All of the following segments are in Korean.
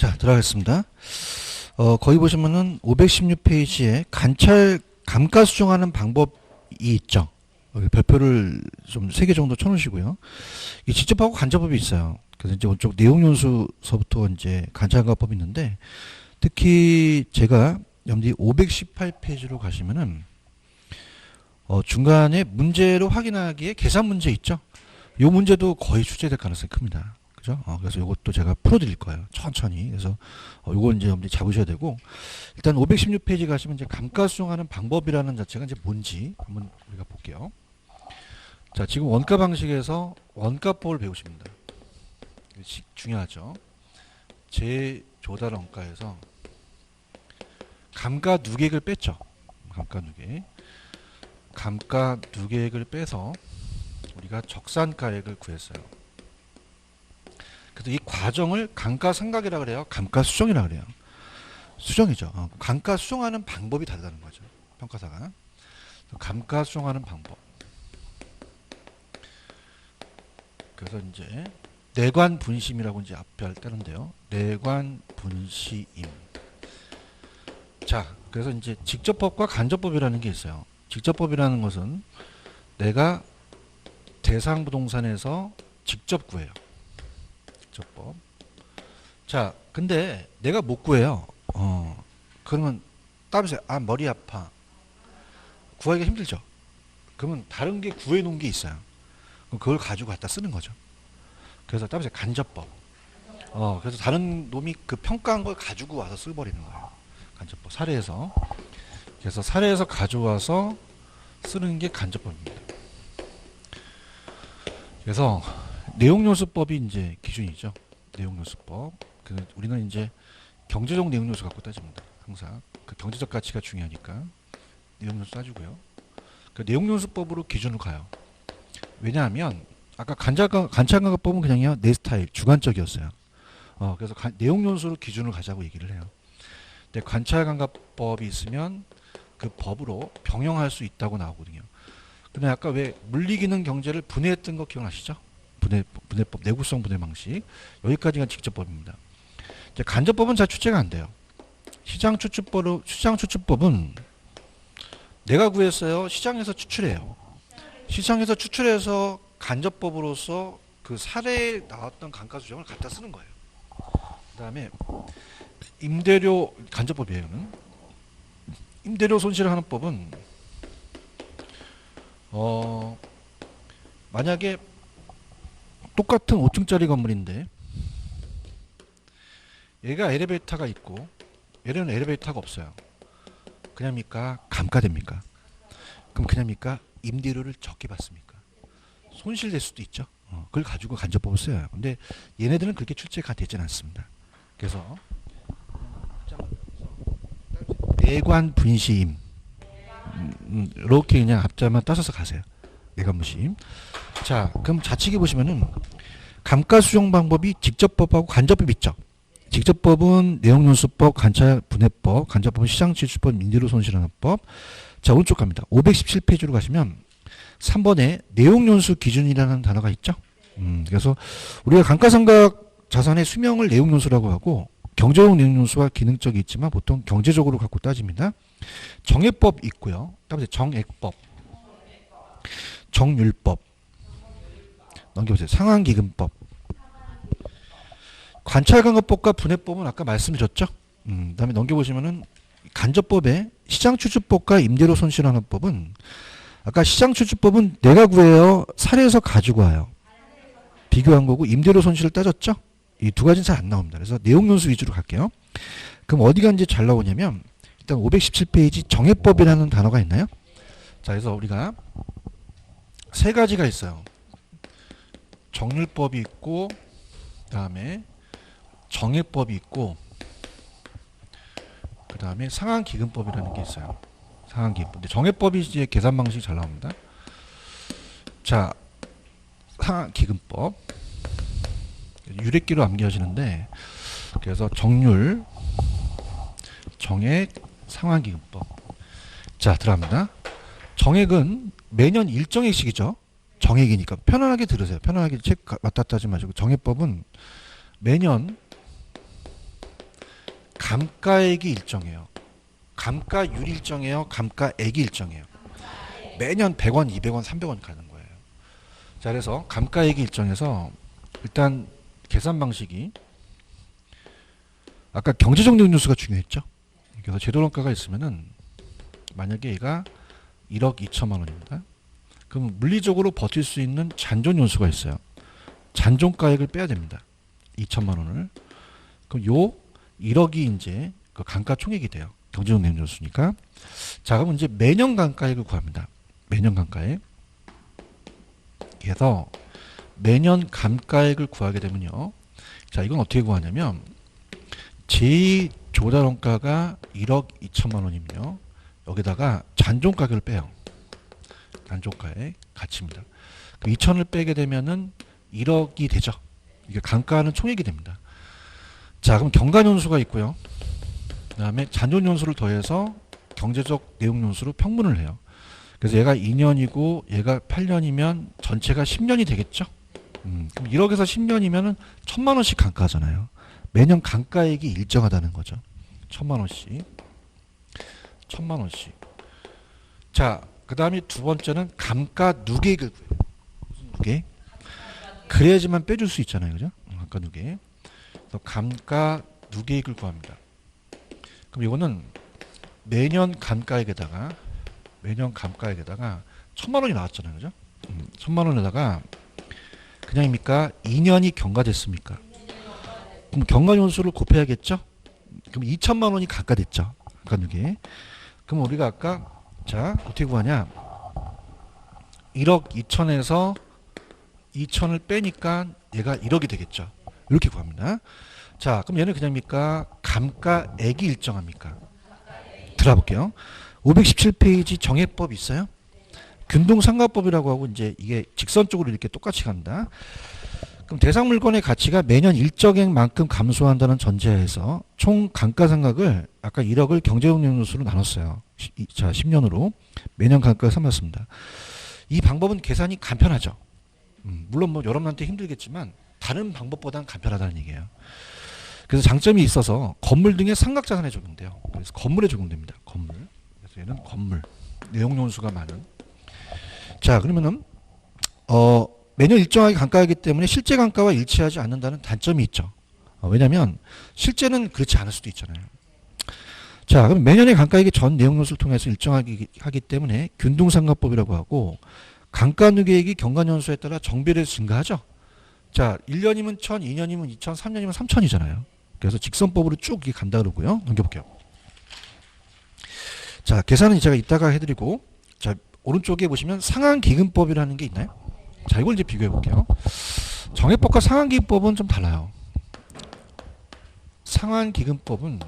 자, 들어가겠습니다. 거기 보시면은 516페이지에 감가 수정하는 방법이 있죠. 여기 별표를 좀 3개 정도 쳐놓으시고요. 이 직접하고 간접법이 있어요. 그래서 이제 오쪽 내용연수서부터 이제 간접간접법이 있는데, 특히 제가 염디 518페이지로 가시면은, 중간에 문제로 확인하기에 계산 문제 있죠. 이 문제도 거의 출제될 가능성이 큽니다. 그죠? 그래서 이것도 제가 풀어드릴 거예요. 천천히. 그래서 요거 이제 염두에 잡으셔야 되고, 일단 516페이지 가시면 이제 감가 수정하는 방법이라는 자체가 이제 뭔지 한번 우리가 볼게요. 자, 지금 원가 방식에서 원가법을 배우십니다. 중요하죠. 재조달 원가에서 감가 누계액을 뺐죠. 감가 누계액. 감가 누계액을 빼서 우리가 적산가액을 구했어요. 그래서 이 과정을 감가상각이라 그래요. 감가수정이라 그래요. 수정이죠. 감가 수정하는 방법이 다르다는 거죠. 평가사가. 감가 수정하는 방법. 그래서 이제 내관 분심이라고 이제 앞에 할 때는데요. 내관 분시임. 자, 그래서 이제 직접법과 간접법이라는 게 있어요. 직접법이라는 것은 내가 대상 부동산에서 직접 구해요. 직접법. 자, 근데 내가 못 구해요. 그러면 따라서 머리 아파. 구하기가 힘들죠. 그러면 다른 게 구해 놓은 게 있어요. 그럼 그걸 가지고 갖다 쓰는 거죠. 그래서 따라서 간접법. 그래서 다른 놈이 그 평가한 걸 가지고 와서 써버리는 거예요. 간접법. 사례에서. 그래서 사례에서 가져와서 쓰는 게 간접법입니다. 그래서 내용요소법이 이제 기준이죠. 내용요소법. 우리는 이제 경제적 내용요소 갖고 따집니다. 항상 그 경제적 가치가 중요하니까 내용요소 따지고요. 그 내용요소법으로 기준을 가요. 왜냐하면 아까 간접간접법은 그냥요 내 스타일 주관적이었어요. 그래서 내용요소로 기준을 가자고 얘기를 해요. 근데 관찰감각법이 있으면 그 법으로 병용할 수 있다고 나오거든요. 근데 아까 왜 물리기능 경제를 분해했던 거 기억나시죠? 분해법, 내구성 분해 방식. 여기까지가 직접법입니다. 이제 간접법은 잘 출제가 안 돼요. 시장 추출법은 내가 구했어요. 시장에서 추출해요. 시장에서 추출해서 간접법으로서 그 사례에 나왔던 감가 수정을 갖다 쓰는 거예요. 그 다음에 임대료 간접법이에요. 임대료 손실을 하는 법은 만약에 똑같은 5층짜리 건물인데 얘가 엘리베이터가 있고 얘는 엘리베이터가 없어요. 그냥입니까? 감가됩니까? 그럼 그냥입니까? 임대료를 적게 받습니까? 손실될 수도 있죠. 그걸 가지고 간접법을 써요. 근데 얘네들은 그렇게 출제가 되지는 않습니다. 그래서 내관 분시임 이렇게 그냥 앞자만 따서서 가세요. 내관 분시임. 자, 그럼 좌측에 보시면은 감가 수정 방법이 직접법하고 간접법 있죠. 직접법은 내용연수법, 관찰분해법, 간접법은 시장지출법, 임대료 손실하는법. 자, 오른쪽 갑니다. 517페이지로 가시면 3번에 내용연수 기준이라는 단어가 있죠. 그래서 우리가 감가상각 자산의 수명을 내용연수라고 하고 경제적 내용연수와 기능적이 있지만 보통 경제적으로 갖고 따집니다. 정액법 있고요. 다음에 정액법, 정률법, 넘겨보세요. 상환기금법. 관찰감각법과 분해법은 아까 말씀드렸죠. 그다음에 넘겨보시면은 간접법의 시장추출법과 임대료 손실하는 법은 아까 시장추출법은 내가 구해요. 사례에서 가지고 와요. 비교한 거고 임대료 손실을 따졌죠. 이 두 가지는 잘 안 나옵니다. 그래서 내용연수 위주로 갈게요. 그럼 어디가 이제 잘 나오냐면 일단 517페이지 정액법이라는 단어가 있나요? 자, 그래서 우리가 세 가지가 있어요. 정률법이 있고 그다음에 정액법이 있고 그 다음에 상환기금법이라는 게 있어요. 상환기금법. 근데 정액법이 이제 계산 방식이 잘 나옵니다. 자, 상환기금법 유래기로 암기하시는데 그래서 정률, 정액, 상환기금법. 자, 들어갑니다. 정액은 매년 일정액씩이죠. 정액이니까 편안하게 들으세요. 편안하게 책 왔다 갔다 하지 마시고 정액법은 매년 감가액이 일정해요. 감가율이 일정해요. 감가액이 일정해요. 매년 100원, 200원, 300원 가는 거예요. 자, 그래서 감가액이 일정해서 일단 계산 방식이 아까 경제적 내용요소가 중요했죠. 그래서 제도원가가 있으면은 만약에 얘가 1억 2천만 원입니다. 그럼 물리적으로 버틸 수 있는 잔존 요소가 있어요. 잔존가액을 빼야 됩니다. 2천만 원을. 그럼 요 1억이 이제 그 감가 총액이 돼요. 경제적 내용 요소니까. 자, 그럼 이제 매년 감가액을 구합니다. 매년 감가액. 그래서 매년 감가액을 구하게 되면요. 자, 이건 어떻게 구하냐면 제2조달원가가 1억 2천만 원이면요. 여기다가 잔존가격을 빼요. 잔존가액 가치입니다. 그 2천을 빼게 되면은 1억이 되죠. 이게 감가하는 총액이 됩니다. 자, 그럼 경관연수가 있고요. 그 다음에 잔존연수를 더해서 경제적 내용연수로 평분을 해요. 그래서 얘가 2년이고 얘가 8년이면 전체가 10년이 되겠죠. 그럼 1억에서 10년이면은 1,000만 원씩 감가하잖아요. 매년 감가액이 일정하다는 거죠. 1,000만 원씩. 1,000만 원씩. 자, 그 다음에 두 번째는 감가 누계액을 구해요. 무슨 누계? 그래야지만 빼줄 수 있잖아요. 그죠? 감가 누계. 그래서 감가 누계액을 구합니다. 그럼 이거는 매년 감가액에다가 1,000만 원이 나왔잖아요. 그죠? 1,000만 원에다가 그냥입니까? 2년이 경과됐습니까? 그럼 경과연수를 곱해야겠죠? 그럼 2천만 원이 감가됐죠. 감가누계. 그럼 우리가 아까 자 어떻게 구하냐? 1억 2천에서 2천을 빼니까 얘가 1억이 되겠죠. 이렇게 구합니다. 자, 그럼 얘는 그냥입니까? 감가액이 일정합니까? 들어볼게요. 517페이지 정해법 있어요? 균등상가법이라고 하고 이제 이게 직선적으로 이렇게 똑같이 간다. 그럼 대상 물건의 가치가 매년 일정액만큼 감소한다는 전제하에서 총 감가상각을 아까 1억을 경제적 요소로 나눴어요. 자, 10년으로 매년 감가를 삼았습니다. 이 방법은 계산이 간편하죠. 물론 뭐 여러분한테 힘들겠지만 다른 방법보다는 간편하다는 얘기예요. 그래서 장점이 있어서 건물 등의 상각자산에 적용돼요. 그래서 건물에 적용됩니다. 건물. 그래서 얘는 건물. 내용요소가 많은. 자, 그러면은 매년 일정하게 감가하기 때문에 실제 감가와 일치하지 않는다는 단점이 있죠. 왜냐하면 실제는 그렇지 않을 수도 있잖아요. 자, 그럼 매년의 감가액이 전 내용요소를 통해서 일정하게 하기 때문에 균등상가법이라고 하고 감가누계액이 경과연수에 따라 정비례해서 증가하죠. 자, 1년이면 1,000, 2년이면 2,000, 3년이면 3,000이잖아요. 그래서 직선법으로 쭉 이게 간다 그러고요. 넘겨볼게요. 자, 계산은 제가 이따가 해드리고, 자, 오른쪽에 보시면 상한기금법이라는 게 있나요? 자, 이걸 이제 비교해 볼게요. 정해법과 상한기금법은 좀 달라요. 상한기금법은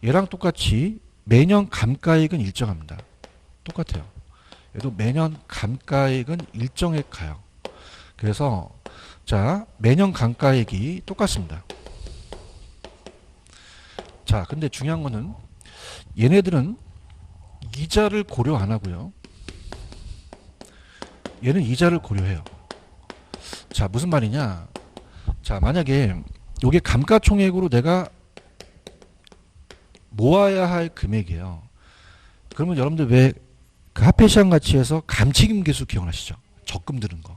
얘랑 똑같이 매년 감가액은 일정합니다. 똑같아요. 얘도 매년 감가액은 일정액 가요. 그래서 자, 매년 감가액이 똑같습니다. 자, 근데 중요한 거는 얘네들은 이자를 고려 안 하고요. 얘는 이자를 고려해요. 자, 무슨 말이냐? 자, 만약에 요게 감가총액으로 내가 모아야 할 금액이에요. 그러면 여러분들 왜 그 화폐시장 가치에서 감치금 계수 기억나시죠? 적금 드는 거.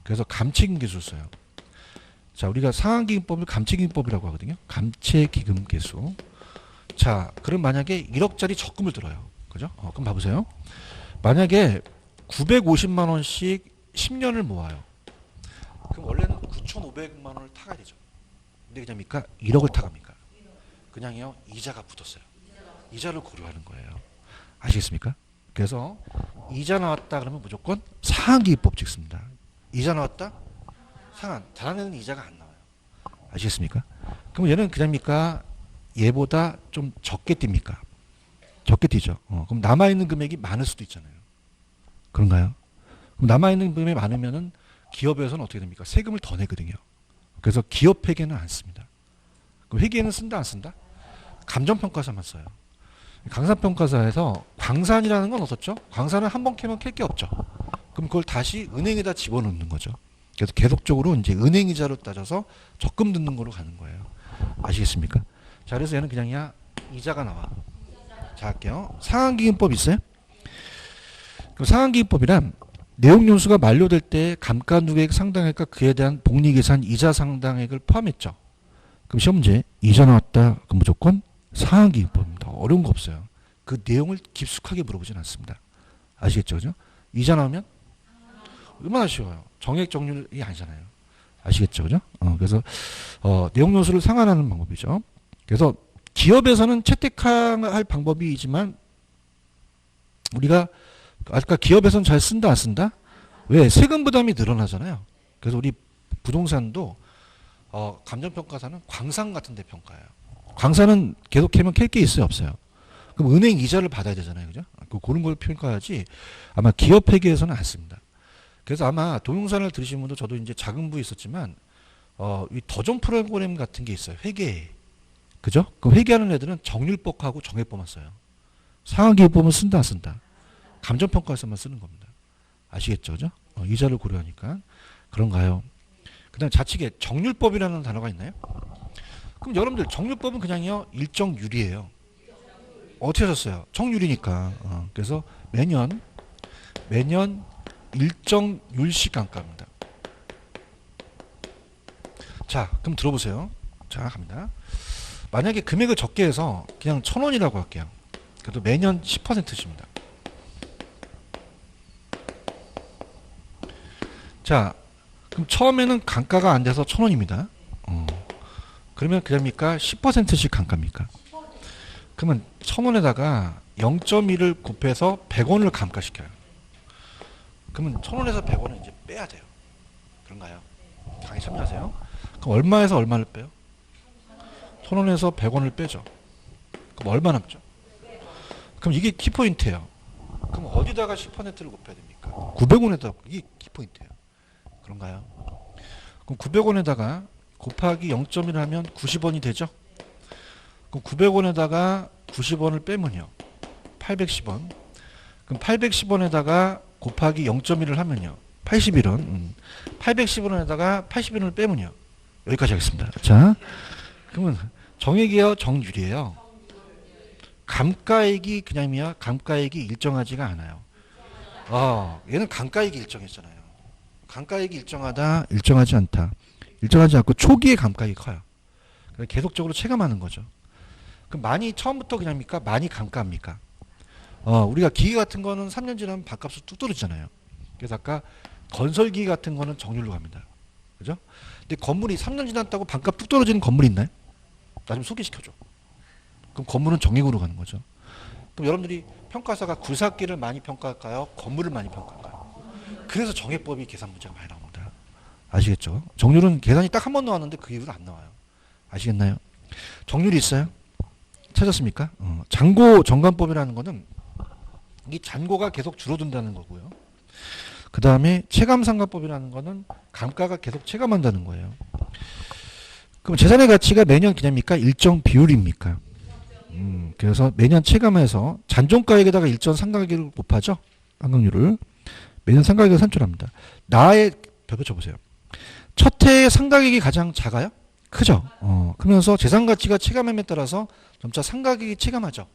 그래서 감치금 계수 써요. 자, 우리가 상한기금법을 감치기금법이라고 하거든요. 감채기금 계수. 자, 그럼 만약에 1억짜리 적금을 들어요. 그죠? 그럼 봐보세요. 만약에 950만 원씩 10년을 모아요. 그럼 원래는 9,500만 원을 타가야 되죠. 근데 그냥입니까? 1억을 타갑니까? 그냥요, 이자가 붙었어요. 이자를 고려하는 거예요. 아시겠습니까? 그래서 이자 나왔다 그러면 무조건 상한기금법 찍습니다. 이자 나왔다? 상한. 다른 애는 이자가 안 나와요. 아시겠습니까? 그럼 얘는 그냥입니까? 얘보다 좀 적게 띱니까? 적게 뛰죠. 그럼 남아있는 금액이 많을 수도 있잖아요. 그런가요? 그럼 남아있는 금액이 많으면은 기업에서는 어떻게 됩니까? 세금을 더 내거든요. 그래서 기업 회계는 안 씁니다. 그럼 회계는 쓴다 안 쓴다? 감정평가사만 써요. 강산평가사에서 광산이라는 건 없었죠? 광산을 한 번 캐면 캘 게 없죠. 그럼 그걸 다시 은행에다 집어넣는 거죠. 그래서 계속적으로 이제 은행이자로 따져서 적금 듣는 거로 가는 거예요. 아시겠습니까? 자, 그래서 얘는 그냥이야 이자가 나와. 자, 할게요. 상환기금법 있어요? 그럼 상환기금법이란 내용연수가 만료될 때 감가누계액 상당액과 그에 대한 복리계산 이자 상당액을 포함했죠. 그럼 시험 문제 이자 나왔다. 그럼 무조건 상환기금법입니다. 어려운 거 없어요. 그 내용을 깊숙하게 물어보진 않습니다. 아시겠죠? 그죠? 이자 나오면 얼마나 쉬워요. 정액 정률이 아니잖아요. 아시겠죠? 그죠? 그래서 내용연수를 상환하는 방법이죠. 그래서 기업에서는 채택할 방법이지만 우리가 아까 기업에서는 잘 쓴다 안 쓴다? 왜? 세금 부담이 늘어나잖아요. 그래서 우리 부동산도 감정평가사는 광산 같은 데 평가해요. 광산은 계속 캐면 캘 게 있어요 없어요? 그럼 은행 이자를 받아야 되잖아요. 그죠? 그런 걸 평가하지 아마 기업 회계에서는 안 씁니다. 그래서 아마 동영상을 들으신 분도 저도 이제 작은 부에 있었지만 이 더존 프로그램 같은 게 있어요. 회계. 그죠? 그 회계하는 애들은 정률법하고 정액법만 써요. 상환기금법은 쓴다 안 쓴다? 감정평가에서만 쓰는 겁니다. 아시겠죠? 그죠? 이자를 고려하니까. 그런가요? 그 다음에 좌측에 정률법이라는 단어가 있나요? 그럼 여러분들 정률법은 그냥요 일정률이에요. 어떻게 하셨어요? 정률이니까. 그래서 매년 일정률씩 감가합니다. 자, 그럼 들어보세요. 자, 갑니다. 만약에 금액을 적게 해서 그냥 1,000원이라고 할게요. 그래도 매년 10%십니다. 자, 그럼 처음에는 감가가 안 돼서 1,000원입니다. 그러면 그럽니까? 10%씩 감가입니까? 그러면 1,000원에다가 0.1을 곱해서 100원을 감가시켜요. 그러면 1,000원에서 100원은 이제 빼야 돼요. 그런가요? 강의 참여하세요. 그럼 얼마에서 얼마를 빼요? 1,000원에서 100원을 빼죠. 그럼 얼마 남죠? 그럼 이게 키포인트예요. 그럼 어디다가 10%를 곱해야 됩니까? 900원에다가. 이게 키포인트예요. 그런가요? 그럼 900원에다가 곱하기 0.1 하면 90원이 되죠? 그럼 900원에다가 90원을 빼면요. 810원. 그럼 810원에다가 곱하기 0.1을 하면요. 81원. 810원에다가 80원을 빼면요. 여기까지 하겠습니다. 자, 그러면 정액이에요? 정률이에요? 감가액이 그냥이야. 감가액이 일정하지가 않아요. 얘는 감가액이 일정했잖아요. 감가액이 일정하다, 일정하지 않다. 일정하지 않고 초기에 감가액이 커요. 계속적으로 체감하는 거죠. 그럼 많이 처음부터 그냥입니까? 많이 감가합니까? 우리가 기계 같은 거는 3년 지나면 반값을 뚝 떨어지잖아요. 그래서 아까 건설기계 같은 거는 정률로 갑니다. 그죠? 근데 건물이 3년 지났다고 반값 뚝 떨어지는 건물이 있나요? 나 좀 소개시켜줘. 그럼 건물은 정액으로 가는 거죠. 그럼 여러분들이 평가사가 굴삭기를 많이 평가할까요? 건물을 많이 평가할까요? 그래서 정액법이 계산 문제가 많이 나옵니다. 아시겠죠? 정률은 계산이 딱 한 번 나왔는데 그 이후로 안 나와요. 아시겠나요? 정률이 있어요? 찾았습니까? 잔고 정관법이라는 거는 이 잔고가 계속 줄어든다는 거고요. 그 다음에 체감상가법이라는 거는 감가가 계속 체감한다는 거예요. 그럼 재산의 가치가 매년 그냥입니까? 일정 비율입니까? 그래서 매년 체감해서 잔존가액에다가 일정 상가액을 곱하죠. 상각률을. 매년 상가액을 산출합니다. 나의 별표 쳐보세요. 첫 해의 상가액이 가장 작아요? 크죠. 그러면서 재산 가치가 체감함에 따라서 점차 상가액이 체감하죠.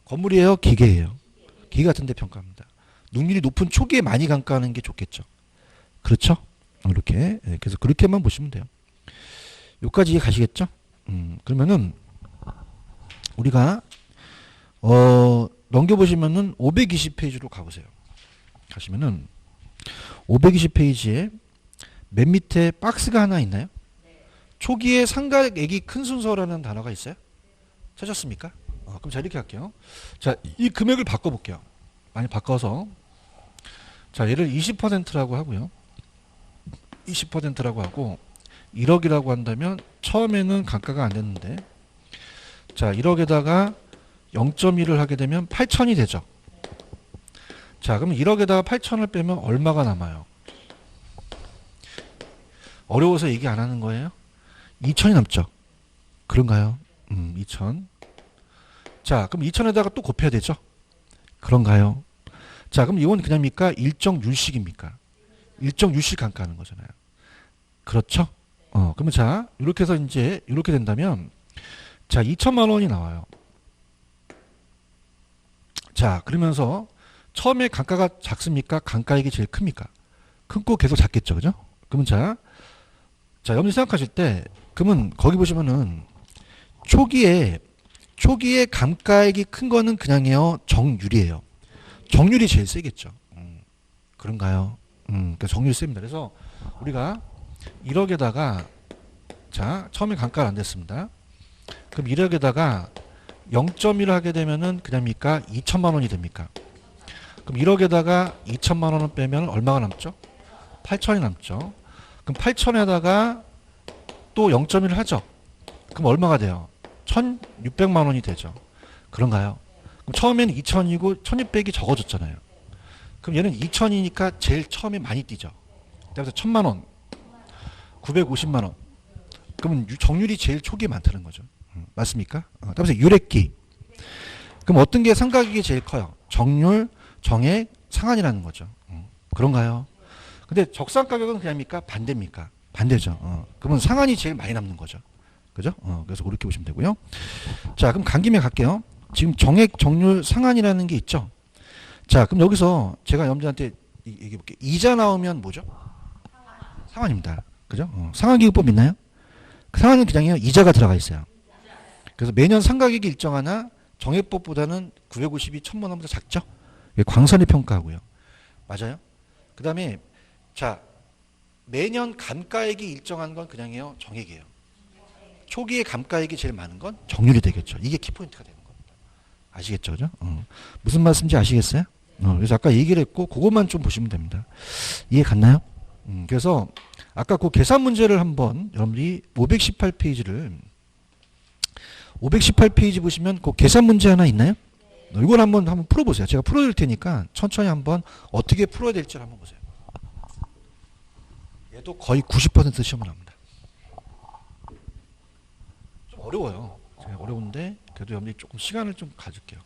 건물이에요? 기계예요? 기계 같은 데 평가합니다. 능률이 높은 초기에 많이 감가하는 게 좋겠죠. 그렇죠? 이렇게. 그래서 그렇게만 보시면 돼요. 여기까지 이해 가시겠죠? 그러면은 우리가 넘겨보시면은 520페이지로 가보세요. 가시면은 520페이지에 맨 밑에 박스가 하나 있나요? 초기에 상가액이 큰 순서라는 단어가 있어요? 찾았습니까? 그럼 자 이렇게 할게요. 자, 이 금액을 바꿔볼게요. 많이 바꿔서 자 얘를 20%라고 하고요. 20%라고 하고 1억이라고 한다면 처음에는 감가가 안 됐는데 자 1억에다가 0.1을 하게 되면 8천이 되죠. 자 그럼 1억에다가 8천을 빼면 얼마가 남아요? 어려워서 얘기 안 하는 거예요? 2천이 남죠. 그런가요? 2천. 자 그럼 2천에다가 또 곱해야 되죠. 그런가요? 자 그럼 이건 그냥입니까? 일정 율식입니까? 일정 율식 감가하는 거잖아요. 그렇죠? 그러면 자 이렇게 해서 이제 이렇게 된다면 자, 2천만 원이 나와요. 자, 그러면서 처음에 감가가 작습니까? 감가액이 제일 큽니까? 큰 거 계속 작겠죠, 그죠? 그러면 자, 여러분이 생각하실 때, 그러면 거기 보시면은 초기에 감가액이 큰 거는 그냥요 정률이에요. 정률이 제일 세겠죠. 그런가요? 그러니까 정률이 셉니다. 그래서 우리가 1억에다가 자 처음에 감가가 안 됐습니다. 그럼 1억에다가 0.1을 하게 되면은 그냥입니까? 2천만 원이 됩니까? 그럼 1억에다가 2천만 원을 빼면 얼마가 남죠? 8천이 남죠. 그럼 8천에다가 또 0.1을 하죠. 그럼 얼마가 돼요? 1,600만 원이 되죠. 그런가요? 그럼 처음에는 2천이고 1,600이 적어졌잖아요. 그럼 얘는 2천이니까 제일 처음에 많이 뛰죠. 그래서 1,000만 원, 950만 원. 그러면 정률이 제일 초기에 많다는 거죠. 맞습니까? 따라서 유렛기. 그럼 어떤 게 상가격이 제일 커요? 정률, 정액, 상한이라는 거죠. 그런가요? 근데 적상 가격은 그냥입니까? 반대입니까? 반대죠. 그러면 상한이 제일 많이 남는 거죠. 그죠? 그래서 그렇게 보시면 되고요. 자, 그럼 간 김에 갈게요. 지금 정액, 정률, 상한이라는 게 있죠. 자, 그럼 여기서 제가 여러분들한테 얘기해 볼게요. 이자 나오면 뭐죠? 상한입니다. 그죠? 상한기금법 있나요? 상한은 그냥요 이자가 들어가 있어요. 그래서 매년 상가격이 일정하나 정액법보다는 950이 1,000만 원보다 작죠? 광선이 평가하고요. 맞아요? 그 다음에 자 매년 감가액이 일정한 건 그냥요 정액이에요. 초기에 감가액이 제일 많은 건 정률이 되겠죠. 이게 키포인트가 되는 겁니다. 아시겠죠? 그죠? 무슨 말씀인지 아시겠어요? 그래서 아까 얘기를 했고 그것만 좀 보시면 됩니다. 이해 갔나요? 그래서 아까 그 계산 문제를 한번 여러분들이 518페이지 보시면 그 계산 문제 하나 있나요? 이걸 한번 풀어보세요. 제가 풀어드릴 테니까 천천히 한번 어떻게 풀어야 될지 한번 보세요. 얘도 거의 90% 시험을 합니다. 좀 어려워요. 제가 어려운데 그래도 여러분들이 조금 시간을 좀 가질게요.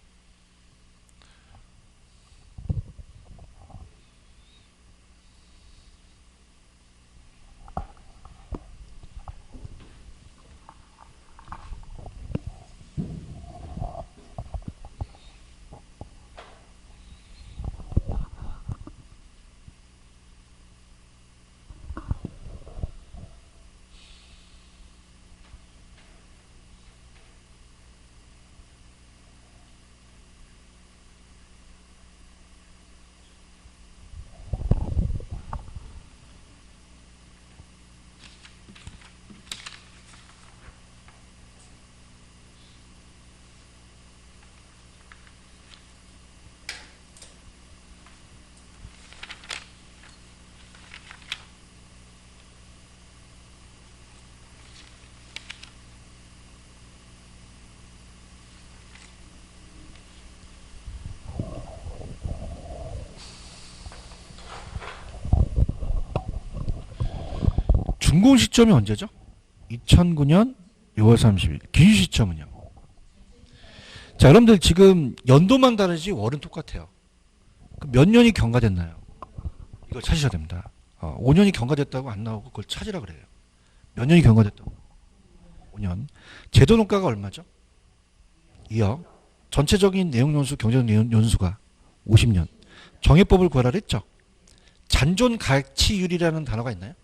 준공 시점이 언제죠? 2009년 6월 30일. 기준 시점은요? 자, 여러분들 지금 연도만 다르지 월은 똑같아요. 그럼 몇 년이 경과됐나요? 이걸 찾으셔야 됩니다. 5년이 경과됐다고 안 나오고 그걸 찾으라 그래요. 몇 년이 경과됐다고? 5년. 제도농가가 얼마죠? 2억. 전체적인 내용연수, 경제적 연수가 50년. 정액법을 구하라 그랬죠? 잔존 가치율이라는 단어가 있나요?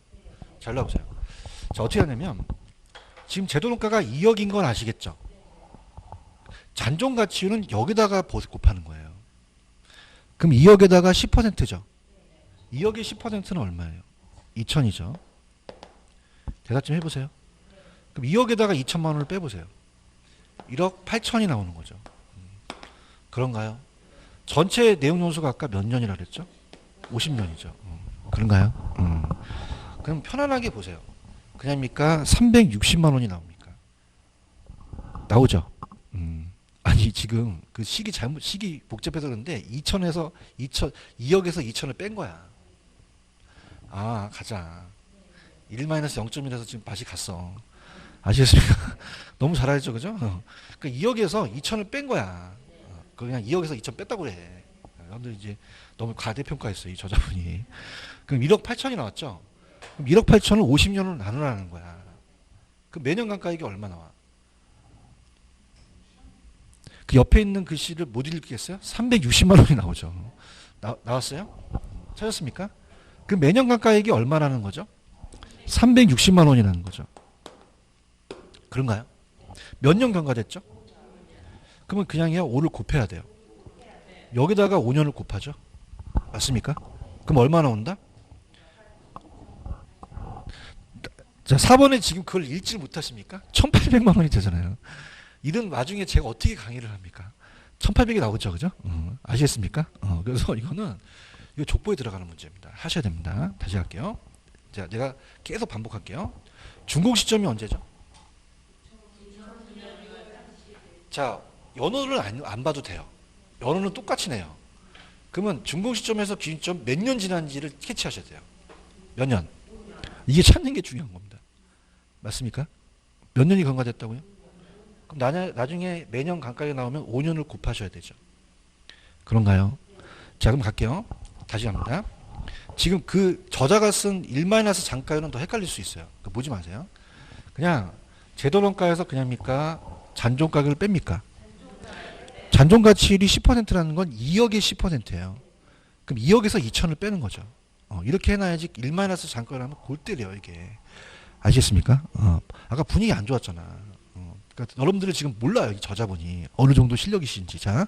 잘 나오세요. 자, 어떻게 하냐면 지금 제도농가가 2억인 건 아시겠죠? 잔존 가치율은 여기다가 곱하는 거예요. 그럼 2억에다가 10%죠. 2억의 10%는 얼마예요? 2천이죠. 대답 좀 해보세요. 그럼 2억에다가 2천만 원을 빼보세요. 1억 8천이 나오는 거죠. 그런가요? 전체 내용 연수가 아까 몇 년이라 그랬죠? 50년이죠. 그런가요? 그럼 편안하게 보세요. 그냥입니까? 360만 원이 나옵니까? 나오죠. 아니 지금 그 시기 복잡해서 그런데 2천에서 2억에서 2천을 뺀 거야. 아 가자. 1-0.1에서 지금 맛이 갔어. 아시겠습니까? 너무 잘 알죠, 그죠? 그 2억에서 2천을 뺀 거야. 그냥 2억에서 2천 뺐다고 그래. 여러분들 이제 너무 과대평가했어요, 이 저자분이. 그럼 1억 8천이 나왔죠? 그럼 1억 8천을 50년으로 나누라는 거야. 그럼 매년 감가액이 얼마 나와? 그 옆에 있는 글씨를 못 읽겠어요? 360만 원이 나오죠. 나왔어요? 찾았습니까? 그 매년 감가액이 얼마라는 거죠? 360만 원이라는 거죠. 그런가요? 몇 년 경과됐죠? 그러면 그냥요 5를 곱해야 돼요. 여기다가 5년을 곱하죠. 맞습니까? 그럼 얼마 나온다? 자, 4번에 지금 그걸 읽지 못하십니까? 1800만 원이 되잖아요. 이런 와중에 제가 어떻게 강의를 합니까? 1800이 나오죠. 그죠? 아시겠습니까? 그래서 이거는 이거 족보에 들어가는 문제입니다. 하셔야 됩니다. 다시 할게요. 자, 내가 계속 반복할게요. 준공 시점이 언제죠? 자, 연호를 안 봐도 돼요. 연호는 똑같이 내요. 그러면 준공 시점에서 기준점 몇 년 지난지를 캐치하셔야 돼요. 몇 년? 이게 찾는 게 중요한 겁니다. 맞습니까? 몇 년이 경과됐다고요? 그럼 나중에 매년 감가에 나오면 5년을 곱하셔야 되죠. 그런가요? 자, 그럼 갈게요. 다시 갑니다. 지금 그 저자가 쓴 1-장가율은 더 헷갈릴 수 있어요. 보지 마세요. 그냥 제도론가에서 그냥입니까? 잔존가격을 뺍니까? 잔존가치율이 10%라는 건 2억의 10%예요. 그럼 2억에서 2천을 빼는 거죠. 이렇게 해놔야지 1-장가율 하면 골 때려요, 이게. 아시겠습니까? 아까 분위기 안 좋았잖아. 그러니까 여러분들이 지금 몰라요, 이 저자분이. 어느 정도 실력이신지. 자,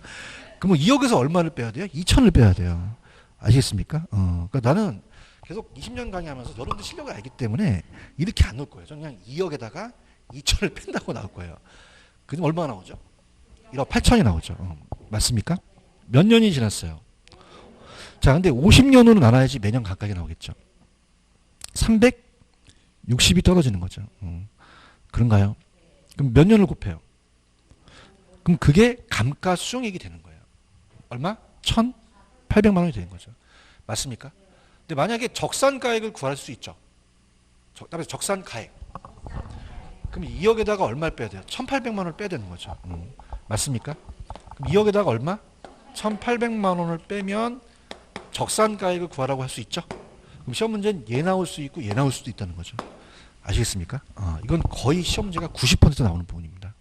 그러면 2억에서 얼마를 빼야 돼요? 2천을 빼야 돼요. 아시겠습니까? 그러니까 나는 계속 20년 강의하면서 여러분들 실력을 알기 때문에 이렇게 안 넣을 거예요. 저는 그냥 2억에다가 2천을 뺀다고 나올 거예요. 그럼 얼마나 나오죠? 1억 8천이 나오죠. 맞습니까? 몇 년이 지났어요? 자, 근데 50년으로 나눠야지 매년 각각이 나오겠죠. 360이 떨어지는 거죠. 그런가요? 그럼 몇 년을 곱해요? 그럼 그게 감가수정액이 되는 거예요. 얼마? 1,800만 원이 되는 거죠. 맞습니까? 근데 만약에 적산가액을 구할 수 있죠. 따라서 적산가액. 그럼 2억에다가 얼마를 빼야 돼요? 1,800만 원을 빼야 되는 거죠. 맞습니까? 그럼 2억에다가 얼마? 1,800만 원을 빼면 적산가액을 구하라고 할 수 있죠. 그럼 시험 문제는 얘 나올 수 있고 얘 나올 수도 있다는 거죠. 아시겠습니까? 이건 거의 시험 문제가 90% 나오는 부분입니다.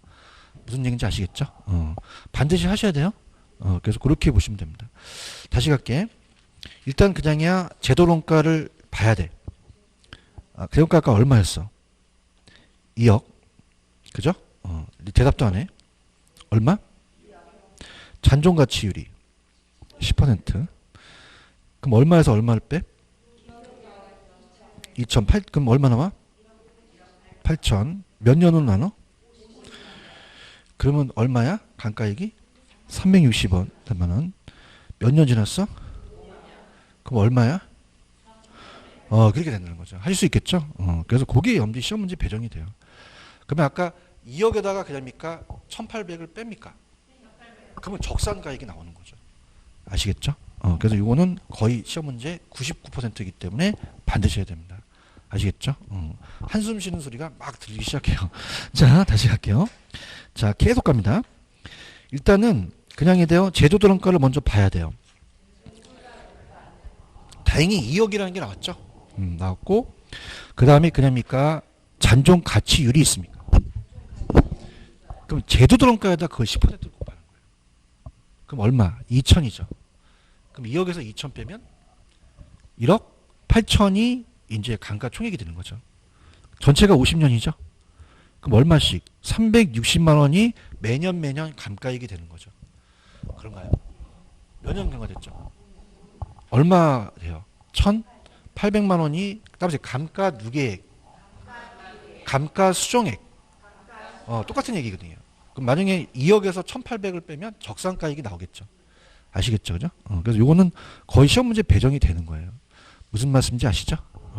무슨 얘기인지 아시겠죠? 반드시 하셔야 돼요. 그래서 그렇게 보시면 됩니다. 다시 갈게. 일단 그냥이야 제도론가를 봐야 돼. 제도론가 아까 얼마였어? 2억. 그죠? 대답도 안 해. 얼마? 잔존가치율이 10%. 그럼 얼마에서 얼마를 빼? 2,008. 그럼 얼마 남아? 8천. 몇 년으로 나눠? 그러면 얼마야? 감가액이? 360원. 몇 년 지났어? 그럼 얼마야? 그렇게 된다는 거죠. 하실 수 있겠죠? 그래서 그게 염지 시험 문제 배정이 돼요. 그러면 아까 2억에다가 그냥입니까? 1,800을 뺍니까? 그러면 적산가액이 나오는 거죠. 아시겠죠? 그래서 이거는 거의 시험 문제 99%이기 때문에 반드시 해야 됩니다. 아시겠죠? 한숨 쉬는 소리가 막 들리기 시작해요. 자, 다시 갈게요. 자, 계속 갑니다. 일단은 그냥이 돼요. 제도도론가를 먼저 봐야 돼요. 다행히 2억이라는 게 나왔죠. 나왔고 그 다음에 그냥입니까? 잔존가치율이 있습니까? 그럼 제도도론가에다 그걸 10%를 곱하는 거예요. 그럼 얼마? 2천이죠. 그럼 2억에서 2천 빼면 1억 8천이 이제 감가총액이 되는 거죠. 전체가 50년이죠. 그럼 얼마씩? 360만 원이 매년 감가액이 되는 거죠. 그런가요? 몇 년 경과됐죠? 얼마 돼요? 1,800만 원이 그다음에 감가 누계액, 감가 수정액. 똑같은 얘기거든요. 그럼 만약에 2억에서 1,800을 빼면 적산가액이 나오겠죠. 아시겠죠, 그죠? 그래서 요거는 거의 시험 문제 배정이 되는 거예요. 무슨 말씀인지 아시죠?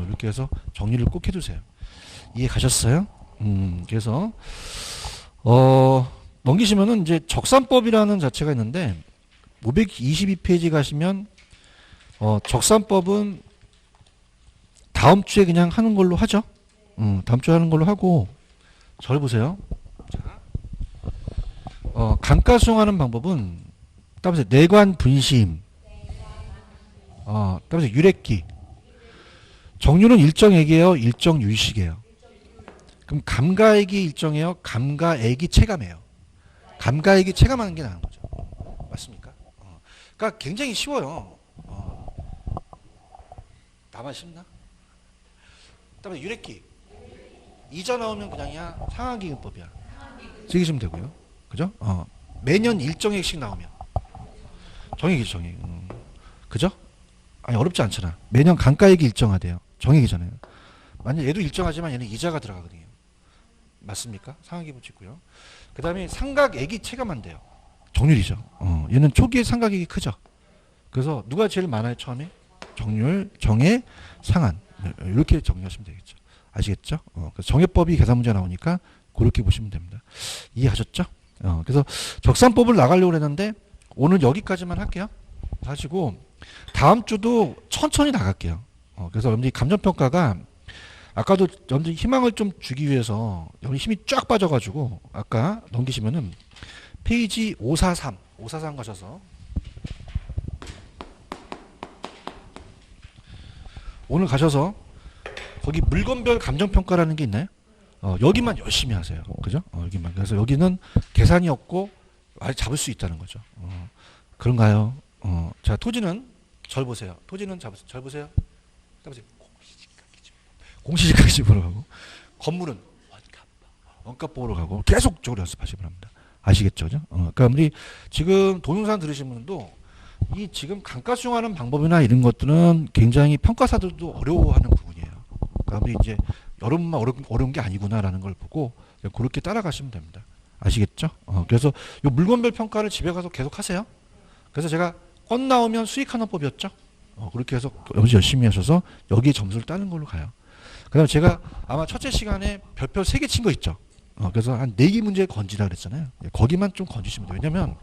이렇게 해서 정리를 꼭 해두세요. 이해 가셨어요? 그래서 넘기시면은 이제 적산법이라는 자체가 있는데 522페이지 가시면 적산법은 다음 주에 그냥 하는 걸로 하죠. 다음 주에 하는 걸로 하고 절 보세요. 감가 수정하는 방법은 따라서 내관 분심, 따라서 유래기, 정률은 일정액이에요, 일정 유의식이에요. 그럼 감가액이 일정해요, 감가액이 체감해요. 감가액이 체감하는 게 나은 거죠. 맞습니까? 그러니까 굉장히 쉬워요. 나만 쉽나? 그다음에 유래기 이자 나오면 그냥이야 상환기금법이야. 쓰시면 되고요. 그죠? 매년 일정액씩 나오면 정액이죠, 정액. 그죠? 아니 어렵지 않잖아. 매년 감가액이 일정하대요. 정액이잖아요. 만약 얘도 일정하지만 얘는 이자가 들어가거든요. 맞습니까? 상환기금 찍고요. 그 다음에 상각액이 체감한대요. 정률이죠. 얘는 초기에 상각액이 크죠. 그래서 누가 제일 많아요 처음에? 정률, 정액, 상한 이렇게 정리하시면 되겠죠. 아시겠죠? 그래서 정액법이 계산 문제 나오니까 그렇게 보시면 됩니다. 이해하셨죠? 그래서 적산법을 나가려고 했는데 오늘 여기까지만 할게요. 하시고 다음 주도 천천히 나갈게요. 그래서 여러분들이 감정평가가 아까도 여러분들이 희망을 좀 주기 위해서 여러분이 힘이 쫙 빠져가지고 아까 넘기시면은 페이지 543 가셔서 오늘 가셔서 거기 물건별 감정평가라는 게 있나요? 여기만 열심히 하세요. 그죠? 여기만. 그래서 여기는 계산이 없고 말 잡을 수 있다는 거죠. 그런가요? 자, 토지는 절 보세요. 토지는 절 보세요. 보세요. 공시지가기 집으로 가고 건물은 원가법으로 가고 계속적으로 연습하시기 바랍니다. 아시겠죠? 그죠? 그러니까 우리 지금 동영상 들으신 분도 이 지금 감가 수용하는 방법이나 이런 것들은 굉장히 평가사들도 어려워하는 부분이에요. 그러니까 우리 이제 여러분만 어려운 게 아니구나라는 걸 보고 그렇게 따라가시면 됩니다. 아시겠죠? 그래서 이 물건별 평가를 집에 가서 계속 하세요. 그래서 제가 건 나오면 수익하는 법이었죠. 그렇게 해서 열심히 하셔서 여기에 점수를 따는 걸로 가요. 그 다음에 제가 아마 첫째 시간에 별표 3개 친 거 있죠. 그래서 한 4개 문제 건지라 그랬잖아요. 거기만 좀 건지시면 돼요. 왜냐면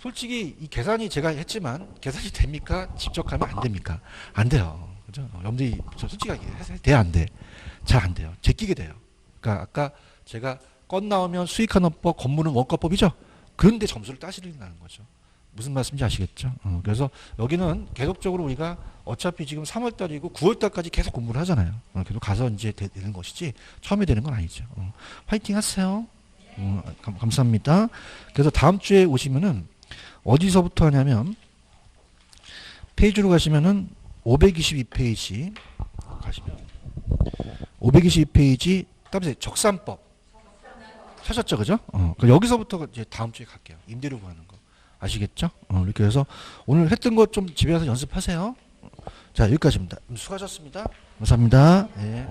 솔직히 이 계산이 제가 했지만 계산이 됩니까? 직접 하면 안 됩니까? 안 돼요. 그죠? 여러분들이 솔직하게 돼야 안 돼. 잘 안 돼요. 제끼게 돼요. 그러니까 아까 제가 건 나오면 수익하는 법, 건물은 원가법이죠. 그런데 점수를 따시려는 거죠. 무슨 말씀인지 아시겠죠? 그래서 여기는 계속적으로 우리가 어차피 지금 3월달이고 9월달까지 계속 공부를 하잖아요. 계속 가서 이제 되는 것이지 처음에 되는 건 아니죠. 화이팅 하세요. 감사합니다. 그래서 다음 주에 오시면은 어디서부터 하냐면 페이지로 가시면은 522페이지 가시면 522페이지 따보세요. 적산법 찾았죠, 그죠? 여기서부터 이제 다음 주에 갈게요. 임대료 구하는 거 아시겠죠? 이렇게 해서 오늘 했던 것 좀 집에 가서 연습하세요. 자, 여기까지입니다. 수고하셨습니다. 감사합니다. 네.